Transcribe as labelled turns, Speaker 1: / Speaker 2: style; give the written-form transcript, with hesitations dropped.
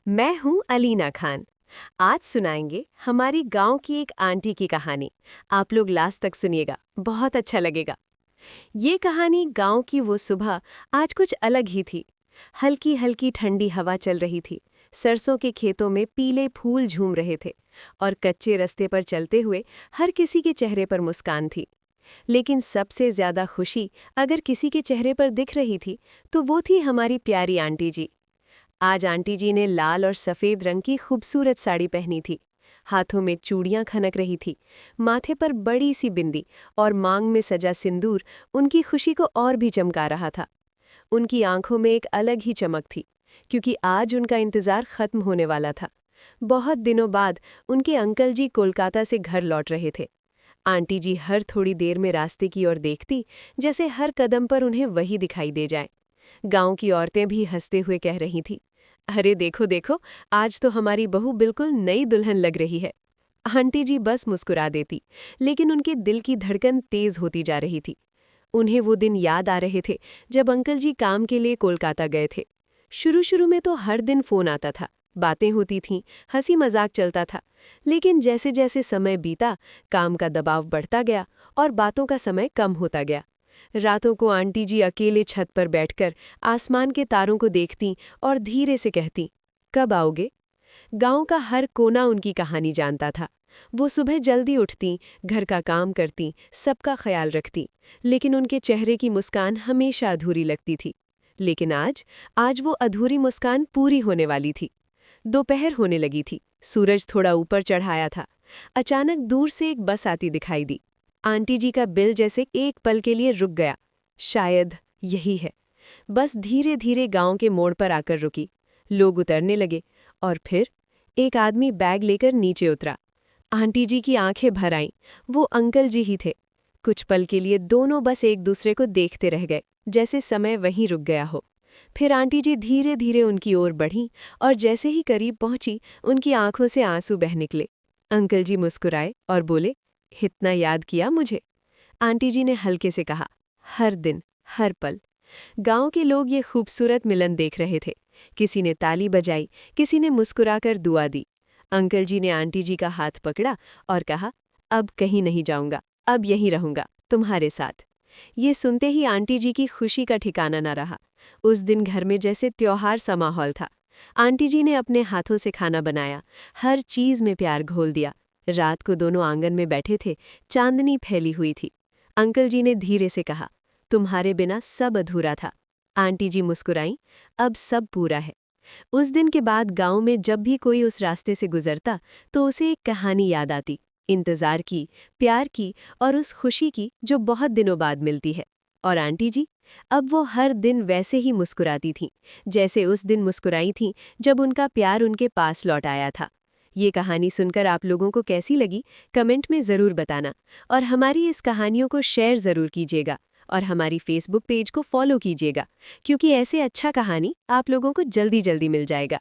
Speaker 1: मैं हूँ अलीना खान। आज सुनाएंगे हमारी गांव की एक आंटी की कहानी। आप लोग लास्ट तक सुनिएगा, बहुत अच्छा लगेगा। ये कहानी गांव की वो सुबह आज कुछ अलग ही थी। हल्की हल्की ठंडी हवा चल रही थी। सरसों के खेतों में पीले फूल झूम रहे थे और कच्चे रास्ते पर चलते हुए हर किसी के चेहरे पर मुस्कान थी। लेकिन सबसे ज्यादा खुशी अगर किसी के चेहरे पर दिख रही थी तो वो थी हमारी प्यारी आंटी जी। आज आंटी जी ने लाल और सफ़ेद रंग की खूबसूरत साड़ी पहनी थी। हाथों में चूड़ियां खनक रही थी, माथे पर बड़ी सी बिंदी और मांग में सजा सिंदूर उनकी खुशी को और भी चमका रहा था। उनकी आंखों में एक अलग ही चमक थी, क्योंकि आज उनका इंतज़ार खत्म होने वाला था। बहुत दिनों बाद उनके अंकल जी कोलकाता से घर लौट रहे थे। आंटी जी हर थोड़ी देर में रास्ते की ओर देखती, जैसे हर कदम पर उन्हें वही दिखाई दे जाए। गांव की औरतें भी हंसते हुए कह रही थीं, अरे देखो देखो, आज तो हमारी बहू बिल्कुल नई दुल्हन लग रही है। आंटी जी बस मुस्कुरा देती, लेकिन उनके दिल की धड़कन तेज होती जा रही थी। उन्हें वो दिन याद आ रहे थे जब अंकल जी काम के लिए कोलकाता गए थे। शुरू शुरू में तो हर दिन फोन आता था, बातें होती थीं, हंसी मजाक चलता था। लेकिन जैसे जैसे समय बीता, काम का दबाव बढ़ता गया और बातों का समय कम होता गया। रातों को आंटी जी अकेले छत पर बैठकर आसमान के तारों को देखती और धीरे से कहती, कब आओगे? गांव का हर कोना उनकी कहानी जानता था। वो सुबह जल्दी उठती, घर का काम करती, सबका ख्याल रखती, लेकिन उनके चेहरे की मुस्कान हमेशा अधूरी लगती थी। लेकिन आज वो अधूरी मुस्कान पूरी होने वाली थी। दोपहर होने लगी थी, सूरज थोड़ा ऊपर चढ़ाया था। अचानक दूर से एक बस आती दिखाई दी। आंटी जी का दिल जैसे एक पल के लिए रुक गया। शायद यही है। बस धीरे धीरे गांव के मोड़ पर आकर रुकी। लोग उतरने लगे और फिर एक आदमी बैग लेकर नीचे उतरा। आंटी जी की आंखें भर आईं। वो अंकल जी ही थे। कुछ पल के लिए दोनों बस एक दूसरे को देखते रह गए, जैसे समय वहीं रुक गया हो। फिर आंटी जी धीरे धीरे उनकी ओर बढ़ीं और जैसे ही करीब पहुंची, उनकी आंखों से आंसू बह निकले। अंकल जी मुस्कुराए और बोले, इतना याद किया मुझे? आंटी जी ने हल्के से कहा, हर दिन, हर पल। गांव के लोग ये खूबसूरत मिलन देख रहे थे। किसी ने ताली बजाई, किसी ने मुस्कुराकर दुआ दी। अंकल जी ने आंटी जी का हाथ पकड़ा और कहा, अब कहीं नहीं जाऊंगा, अब यहीं रहूंगा, तुम्हारे साथ। ये सुनते ही आंटी जी की खुशी का ठिकाना न रहा। उस दिन घर में जैसे त्योहार सा माहौल था। आंटी जी ने अपने हाथों से खाना बनाया, हर चीज में प्यार घोल दिया। रात को दोनों आंगन में बैठे थे, चांदनी फैली हुई थी। अंकल जी ने धीरे से कहा, तुम्हारे बिना सब अधूरा था। आंटी जी मुस्कुराईं, अब सब पूरा है। उस दिन के बाद गांव में जब भी कोई उस रास्ते से गुजरता तो उसे एक कहानी याद आती, इंतजार की, प्यार की और उस खुशी की जो बहुत दिनों बाद मिलती है। और आंटी जी, अब वो हर दिन वैसे ही मुस्कुराती थीं, जैसे उस दिन मुस्कुराई थीं जब उनका प्यार उनके पास लौट आया था। ये कहानी सुनकर आप लोगों को कैसी लगी, कमेंट में ज़रूर बताना। और हमारी इस कहानियों को शेयर ज़रूर कीजिएगा और हमारी फेसबुक पेज को फॉलो कीजिएगा, क्योंकि ऐसे अच्छा कहानी आप लोगों को जल्दी जल्दी मिल जाएगा।